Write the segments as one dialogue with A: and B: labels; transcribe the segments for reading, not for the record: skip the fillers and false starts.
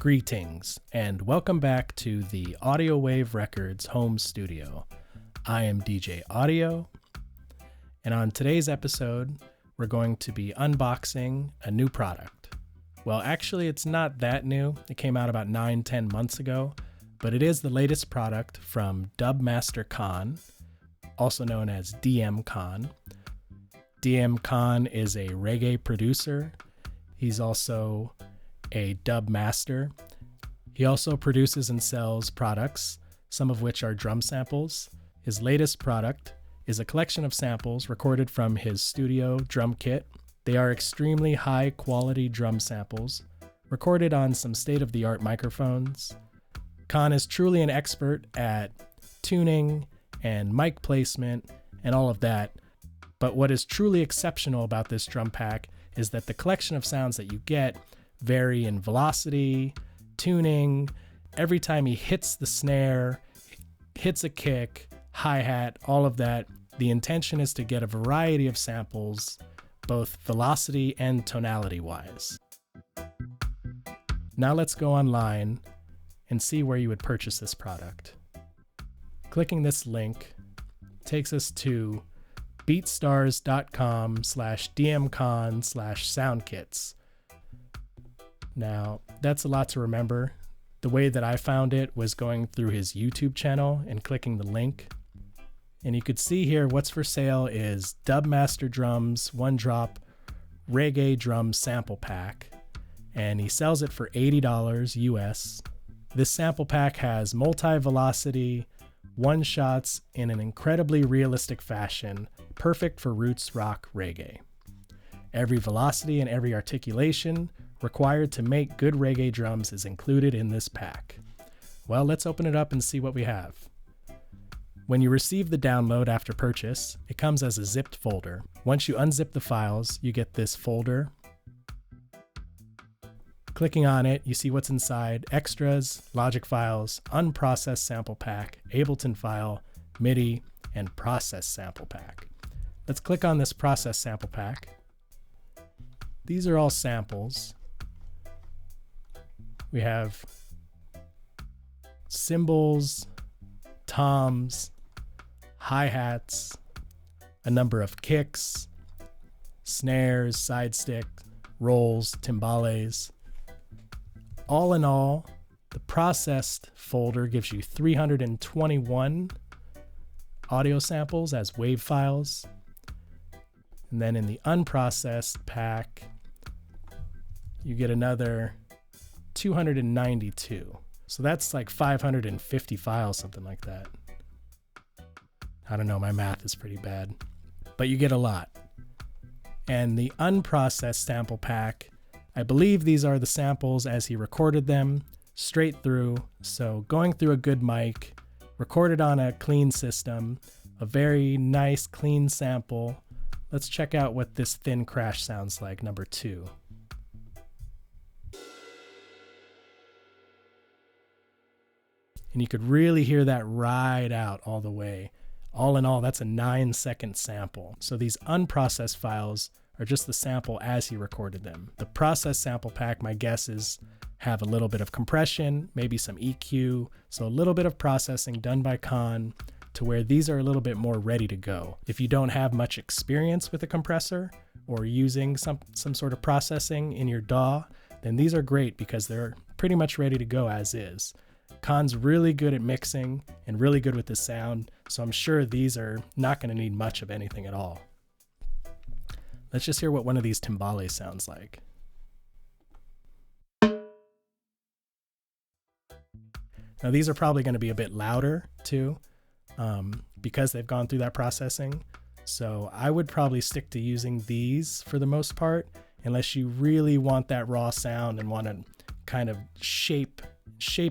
A: Greetings, and welcome back to the Oddiowave Records home studio. I am DJ Oddio, and on today's episode, we're going to be unboxing a new product. Well, actually, it's not that new. It came out about 9-10 months ago, but it is the latest product from Dubmaster Kahn, also known as DM Kahn. DM Kahn is a reggae producer. He's also a dub master. He also produces and sells products, some of which are drum samples. His latest product is a collection of samples recorded from his studio drum kit. They are extremely high quality drum samples, recorded on some state-of-the-art microphones. Kahn is truly an expert at tuning and mic placement and all of that. But what is truly exceptional about this drum pack is that the collection of sounds that you get vary in velocity, tuning. Every time he hits the snare, hits a kick, hi-hat, all of that, the intention is to get a variety of samples, both velocity and tonality wise. Now let's go online and see where you would purchase this product. Clicking this link takes us to beatstars.com/dmkahn/soundkits. Now, that's a lot to remember. The way that I found it was going through his YouTube channel and clicking the link. And you could see here what's for sale is Dubmaster Drums One Drop Reggae Drum Sample Pack. And he sells it for $80 US. This sample pack has multi-velocity one-shots in an incredibly realistic fashion, perfect for roots rock reggae. Every velocity and every articulation required to make good reggae drums is included in this pack. Well, let's open it up and see what we have. When you receive the download after purchase, it comes as a zipped folder. Once you unzip the files, you get this folder. Clicking on it, you see what's inside: extras, logic files, unprocessed sample pack, Ableton file, MIDI, and process sample pack. Let's click on this process sample pack. These are all samples. We have cymbals, toms, hi-hats, a number of kicks, snares, side stick, rolls, timbales. All in all, the processed folder gives you 321 audio samples as WAV files. And then in the unprocessed pack, you get another 292. So that's like 550 files, something like that. I don't know, my math is pretty bad, but you get a lot. And the unprocessed sample pack, I believe these are the samples as he recorded them straight through. So going through a good mic, recorded on a clean system, a very nice clean sample. Let's check out what this thin crash sounds like, number 2. And you could really hear that ride out all the way. All in all, that's a 9-second sample. So these unprocessed files are just the sample as he recorded them. The processed sample pack, my guess is, have a little bit of compression, maybe some EQ, so a little bit of processing done by Kahn to where these are a little bit more ready to go. If you don't have much experience with a compressor or using some sort of processing in your DAW, then these are great because they're pretty much ready to go as is. Kahn's really good at mixing and really good with the sound, so I'm sure these are not going to need much of anything at all. Let's just hear what one of these timbales sounds like. Now these are probably going to be a bit louder too, because they've gone through that processing. So I would probably stick to using these for the most part, unless you really want that raw sound and want to kind of shape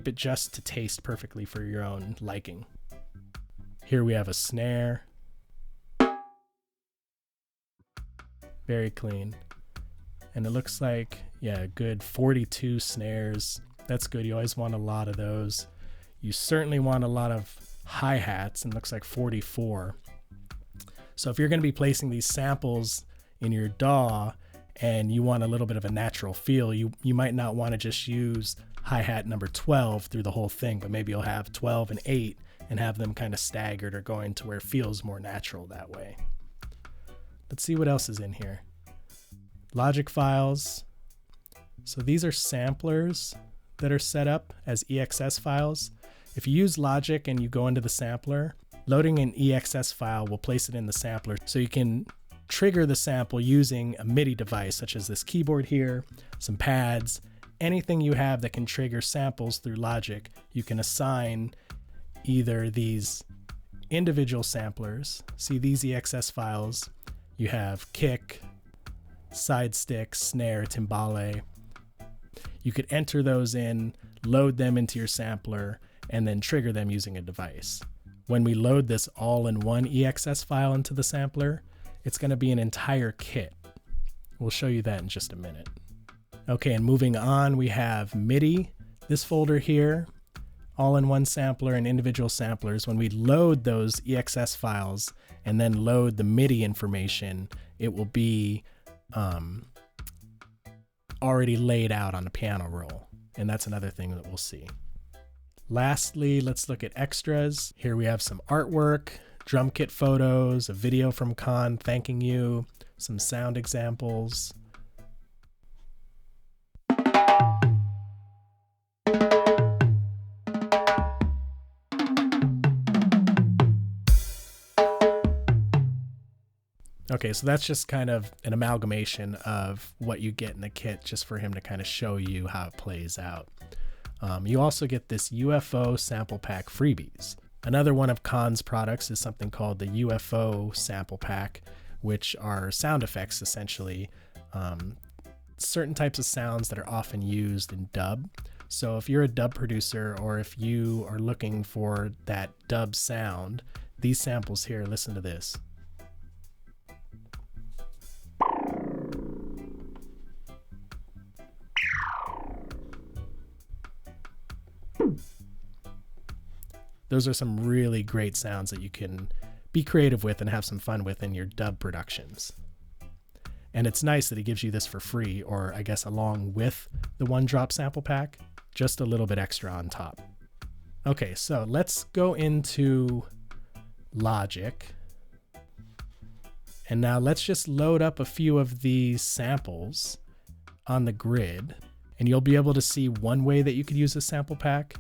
A: it just to taste perfectly for your own liking. Here we have a snare. Very clean. And it looks like, yeah, good 42 snares. That's good. You always want a lot of those. You certainly want a lot of hi-hats, and looks like 44. So if you're going to be placing these samples in your DAW and you want a little bit of a natural feel, you might not want to just use hi-hat number 12 through the whole thing, but maybe you'll have 12 and 8 and have them kind of staggered or going to where it feels more natural that way. Let's see what else is in here. Logic files. So these are samplers that are set up as EXS files. If you use Logic and you go into the sampler, loading an EXS file will place it in the sampler so you can trigger the sample using a MIDI device such as this keyboard here, some pads, anything you have that can trigger samples through Logic. You can assign either these individual samplers. See these EXS files, you have kick, side stick, snare, timbale. You could enter those in, load them into your sampler, and then trigger them using a device. When we load this all-in-one EXS file into the sampler, it's going to be an entire kit. We'll show you that in just a minute. Okay, and moving on, we have MIDI. This folder here, all-in-one sampler and individual samplers. When we load those EXS files and then load the MIDI information, it will be already laid out on the piano roll. And that's another thing that we'll see. Lastly, let's look at extras. Here we have some artwork, drum kit photos, a video from Kahn thanking you, some sound examples. Okay, so that's just kind of an amalgamation of what you get in the kit, just for him to kind of show you how it plays out. You also get this UFO sample pack freebies. Another one of Kahn's products is something called the UFO sample pack, which are sound effects essentially, certain types of sounds that are often used in dub. So if you're a dub producer or if you are looking for that dub sound, these samples here, listen to this. Those are some really great sounds that you can be creative with and have some fun with in your dub productions. And it's nice that he gives you this for free, or I guess along with the One Drop Sample Pack, just a little bit extra on top. Okay, so let's go into Logic. And now let's just load up a few of these samples on the grid, and you'll be able to see one way that you could use a sample pack.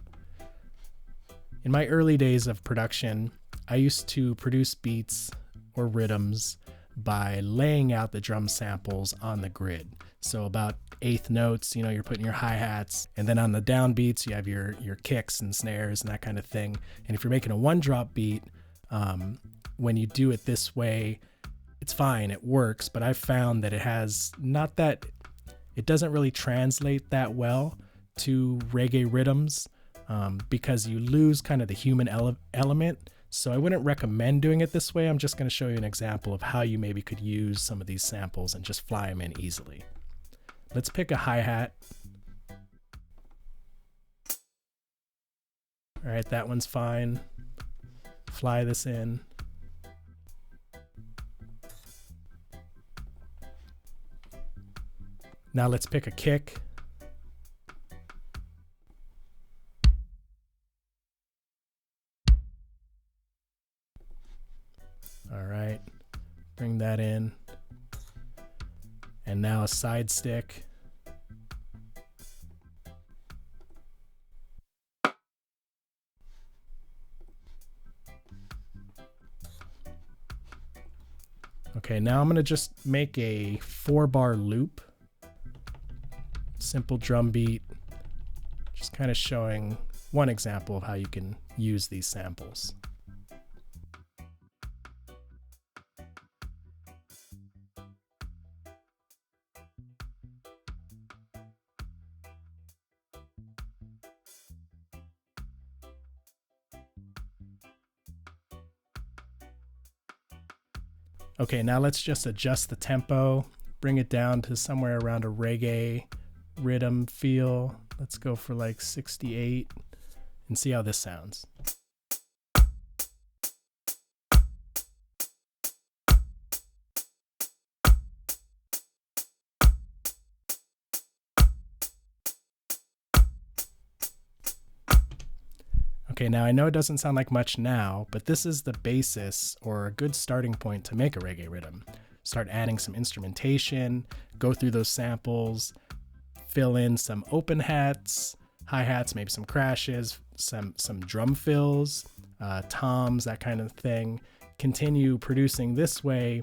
A: In my early days of production, I used to produce beats or rhythms by laying out the drum samples on the grid. So about eighth notes, you're putting your hi-hats, and then on the down beats, you have your kicks and snares and that kind of thing. And if you're making a one drop beat, when you do it this way, it's fine, it works, but I've found that it doesn't really translate that well to reggae rhythms. Because you lose kind of the human element. So I wouldn't recommend doing it this way. I'm just going to show you an example of how you maybe could use some of these samples and just fly them in easily. Let's pick a hi-hat. All right, that one's fine. Fly this in. Now let's pick a kick. All right, bring that in. And now a side stick. Okay, now I'm gonna just make a 4-bar loop. Simple drum beat. Just kind of showing one example of how you can use these samples. Okay, now let's just adjust the tempo, bring it down to somewhere around a reggae rhythm feel. Let's go for like 68 and see how this sounds. Okay, now I know it doesn't sound like much now, but this is the basis or a good starting point to make a reggae rhythm. Start adding some instrumentation, go through those samples, fill in some open hats, hi-hats, maybe some crashes, some drum fills, toms, that kind of thing. Continue producing this way.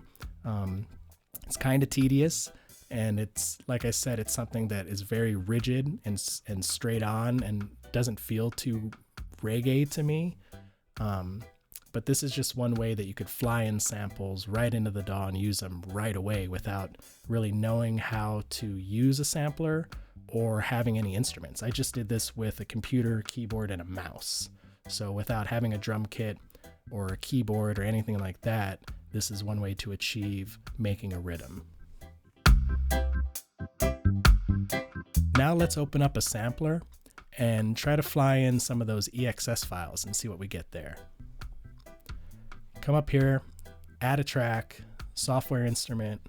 A: It's kind of tedious, and it's, like I said, it's something that is very rigid and straight on and doesn't feel too reggae to me. But this is just one way that you could fly in samples right into the DAW and use them right away without really knowing how to use a sampler or having any instruments. I just did this with a computer, keyboard, and a mouse. So without having a drum kit or a keyboard or anything like that, this is one way to achieve making a rhythm. Now let's open up a sampler and try to fly in some of those EXS files and see what we get there. Come up here, add a track, software instrument,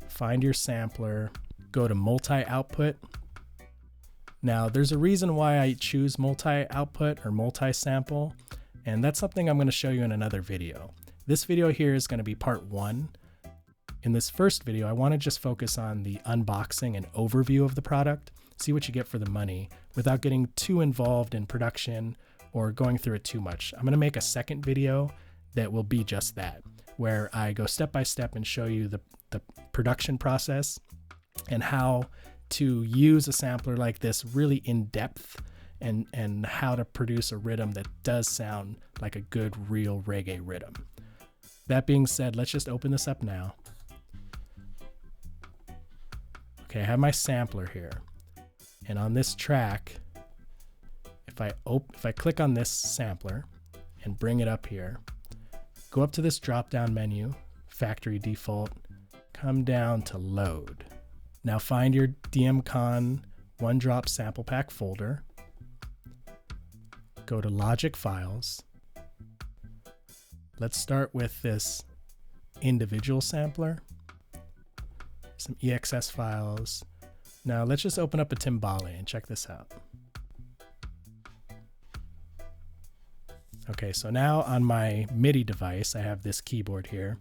A: find your sampler, go to multi-output. Now there's a reason why I choose multi-output or multi-sample, and that's something I'm going to show you in another video. This video here is going to be part 1. In this first video, I want to just focus on the unboxing and overview of the product, see what you get for the money without getting too involved in production or going through it too much. I'm going to make a second video that will be just that, where I go step by step and show you the production process and how to use a sampler like this really in depth, and how to produce a rhythm that does sound like a good real reggae rhythm. That being said, let's just open this up now. Okay, I have my sampler here, and on this track, if I click on this sampler and bring it up here, go up to this drop down menu, factory default, come down to load. Now find your Kahn ONE DROP Sample Pack folder, go to Logic Files. Let's start with this individual sampler, some EXS files. Now let's just open up a timbale and check this out. Okay, so now on my MIDI device, I have this keyboard here.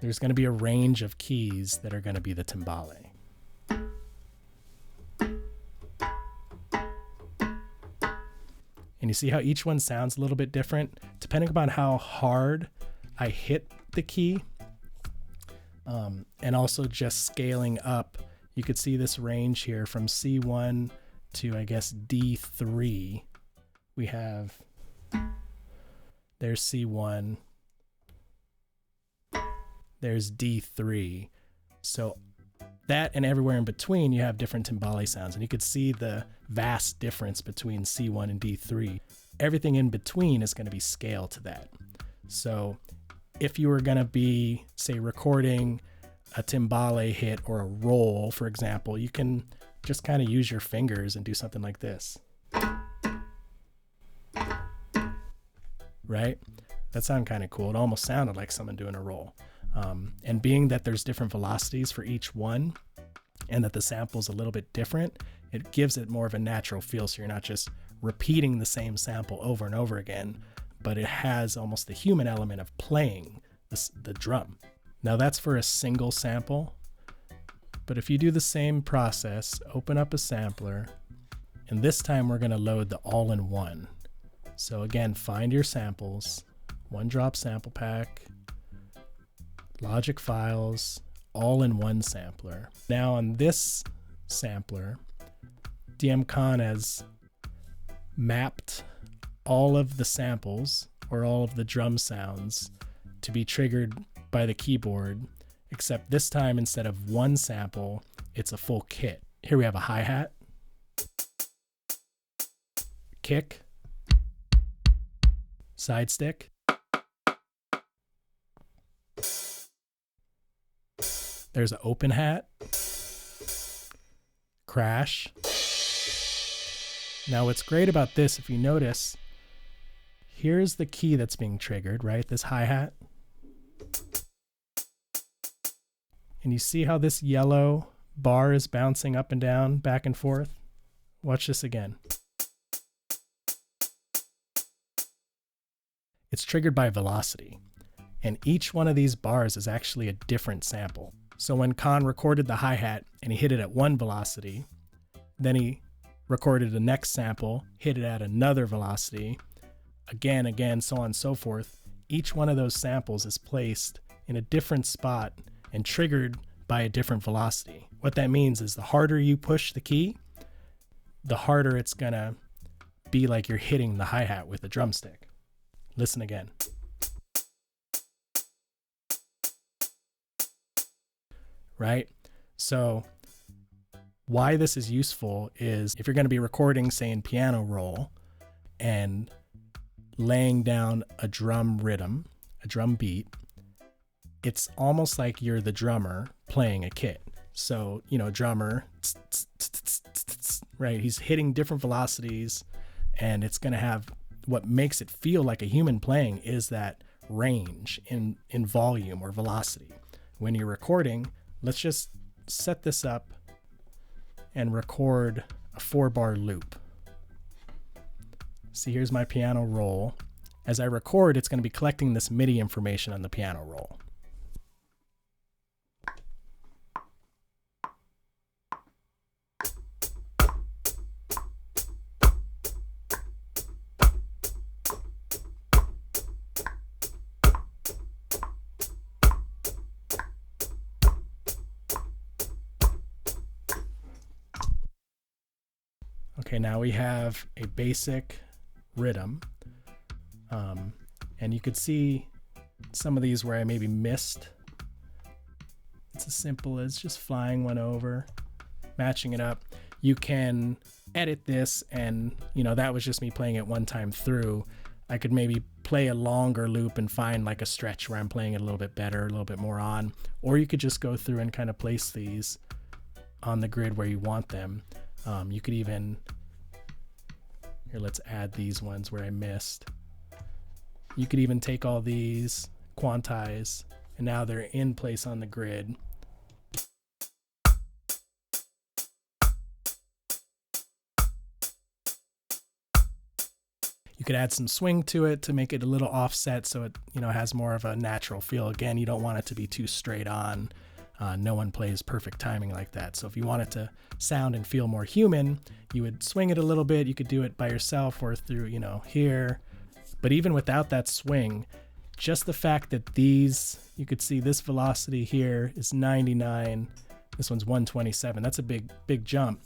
A: There's going to be a range of keys that are going to be the timbale. And you see how each one sounds a little bit different depending upon how hard I hit the key. And also just scaling up, you could see this range here from C1 to, I guess, D3. We have, there's C1, there's D3. So that and everywhere in between, you have different timbale sounds, and you could see the vast difference between C1 and D3. Everything in between is going to be scaled to that. So if you were going to be, say, recording a timbale hit or a roll, for example, you can just kind of use your fingers and do something like this. Right? That sounded kind of cool. It almost sounded like someone doing a roll. And being that there's different velocities for each one and that the sample's a little bit different, it gives it more of a natural feel. So you're not just repeating the same sample over and over again, but it has almost the human element of playing the drum. Now that's for a single sample, but if you do the same process, open up a sampler, and this time we're going to load the all-in-one. So again, find your samples, ONE DROP Sample Pack, Logic Files, all-in-one sampler. Now on this sampler, Kahn has mapped all of the samples or all of the drum sounds to be triggered by the keyboard, except this time instead of one sample, it's a full kit. Here we have a hi-hat, kick, side stick, there's an open hat, crash. Now what's great about this, if you notice, here's the key that's being triggered, right? This hi-hat. And you see how this yellow bar is bouncing up and down, back and forth? Watch this again. It's triggered by velocity. And each one of these bars is actually a different sample. So when Kahn recorded the hi-hat and he hit it at one velocity, then he recorded the next sample, hit it at another velocity, again, so on and so forth. Each one of those samples is placed in a different spot and triggered by a different velocity. What that means is the harder you push the key, the harder it's gonna be like you're hitting the hi-hat with a drumstick. Listen again. Right? So why this is useful is if you're going to be recording, say, in piano roll and laying down a drum rhythm, a drum beat, it's almost like you're the drummer playing a kit. So, drummer, right? He's hitting different velocities, and it's going to have what makes it feel like a human playing is that range in volume or velocity. When you're recording, let's just set this up and record a 4-bar loop. See, here's my piano roll. As I record, it's going to be collecting this MIDI information on the piano roll. Okay, now we have a basic rhythm. And you could see some of these where I maybe missed. It's as simple as just flying one over, matching it up. You can edit this, and that was just me playing it one time through. I could maybe play a longer loop and find like a stretch where I'm playing it a little bit better, a little bit more on. Or you could just go through and kind of place these on the grid where you want them. You could even, here, let's add these ones where I missed. You could even take all these, quantize, and now they're in place on the grid. You could add some swing to it to make it a little offset so it has more of a natural feel. Again, you don't want it to be too straight on. No one plays perfect timing like that. So if you want it to sound and feel more human, you would swing it a little bit. You could do it by yourself or through, here. But even without that swing, just the fact that these, you could see this velocity here is 99. This one's 127. That's a big jump.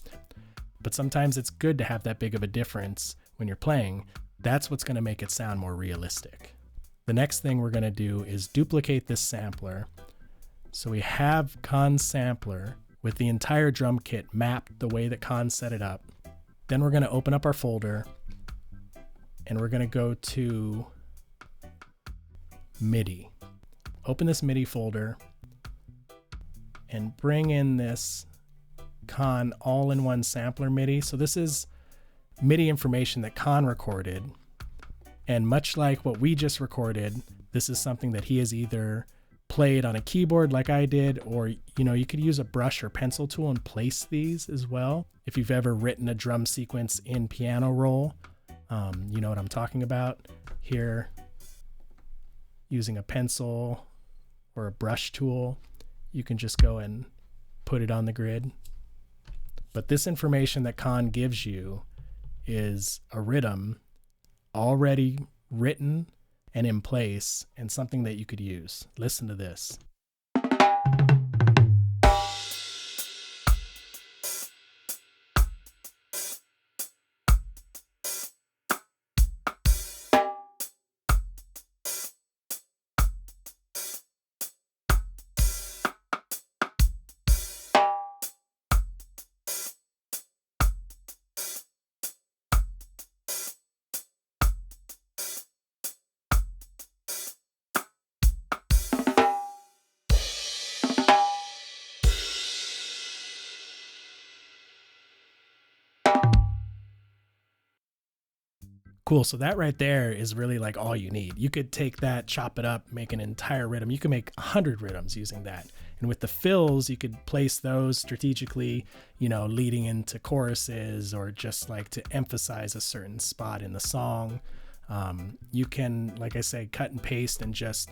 A: But sometimes it's good to have that big of a difference when you're playing. That's what's going to make it sound more realistic. The next thing we're going to do is duplicate this sampler. So we have Kahn's sampler with the entire drum kit mapped the way that Kahn set it up. Then we're going to open up our folder and we're going to go to MIDI. Open this MIDI folder and bring in this Kahn all-in-one sampler MIDI. So this is MIDI information that Kahn recorded. And much like what we just recorded, this is something that he has either played on a keyboard like I did, or you could use a brush or pencil tool and place these as well. If you've ever written a drum sequence in piano roll, you know what I'm talking about. Here, using a pencil or a brush tool, you can just go and put it on the grid. But this information that Kahn gives you is a rhythm already written and in place, and something that you could use. Listen to this. Cool, so that right there is really like all you need. You could take that, chop it up, make an entire rhythm. You can make 100 rhythms using that. And with the fills, you could place those strategically, leading into choruses or just like to emphasize a certain spot in the song. You can, like I say, cut and paste and just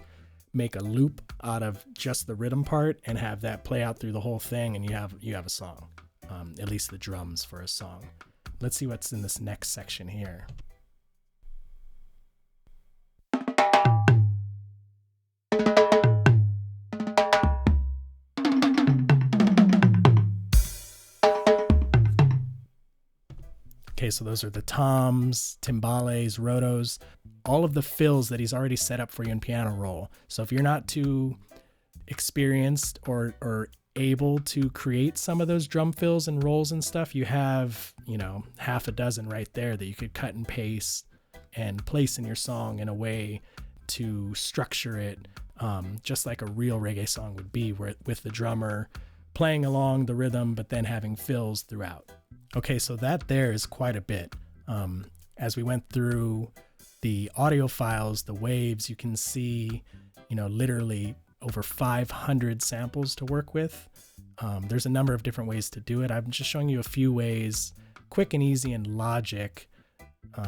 A: make a loop out of just the rhythm part and have that play out through the whole thing, and you have a song, at least the drums for a song. Let's see what's in this next section here. Okay, so those are the toms, timbales, rotos, all of the fills that he's already set up for you in piano roll. So if you're not too experienced or able to create some of those drum fills and rolls and stuff, you have, half a dozen right there that you could cut and paste and place in your song in a way to structure it just like a real reggae song would be, with the drummer playing along the rhythm, but then having fills throughout. Okay, so that there is quite a bit. As we went through the audio files, the waves, you can see, literally over 500 samples to work with. There's a number of different ways to do it. I'm just showing you a few ways, quick and easy in Logic,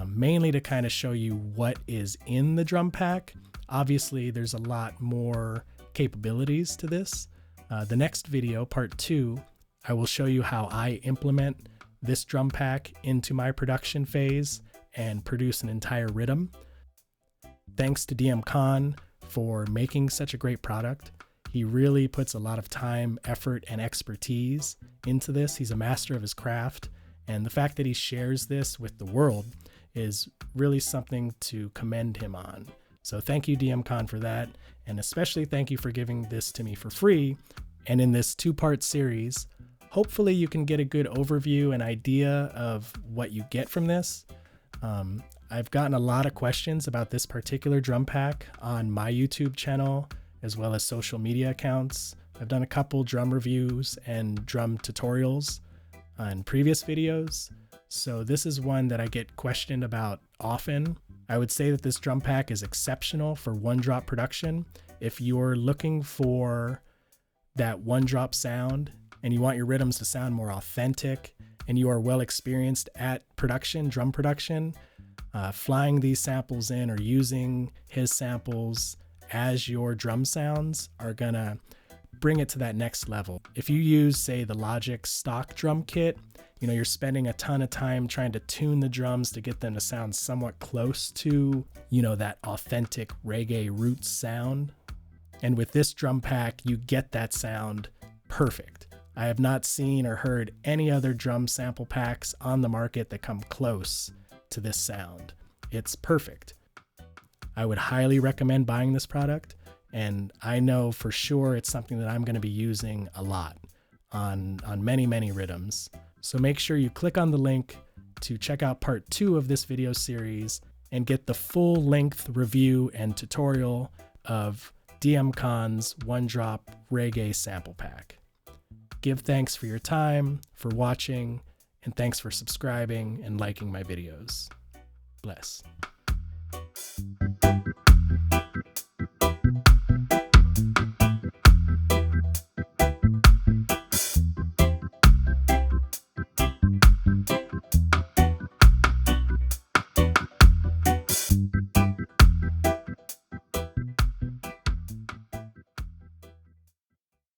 A: mainly to kind of show you what is in the drum pack. Obviously, there's a lot more capabilities to this. The next video, part 2, I will show you how I implement this drum pack into my production phase and produce an entire rhythm. Thanks to Kahn for making such a great product. He really puts a lot of time, effort, and expertise into this. He's a master of his craft, and the fact that he shares this with the world is really something to commend him on. So thank you, Kahn, for that, and especially thank you for giving this to me for free. And in this 2-part series, hopefully you can get a good overview and idea of what you get from this. I've gotten a lot of questions about this particular drum pack on my YouTube channel, as well as social media accounts. I've done a couple drum reviews and drum tutorials on previous videos, so this is one that I get questioned about often. I would say that this drum pack is exceptional for one-drop production. If you're looking for that one-drop sound and you want your rhythms to sound more authentic, and you are well experienced at production, drum production, flying these samples in or using his samples as your drum sounds are gonna bring it to that next level. If you use, say, the Logic stock drum kit, you're spending a ton of time trying to tune the drums to get them to sound somewhat close to, that authentic reggae roots sound. And with this drum pack, you get that sound perfect. I have not seen or heard any other drum sample packs on the market that come close to this sound. It's perfect. I would highly recommend buying this product, and I know for sure it's something that I'm going to be using a lot on many, many rhythms. So make sure you click on the link to check out part 2 of this video series and get the full-length review and tutorial of Kahn's one-drop reggae sample pack. Give thanks for your time, for watching, and thanks for subscribing and liking my videos. Bless.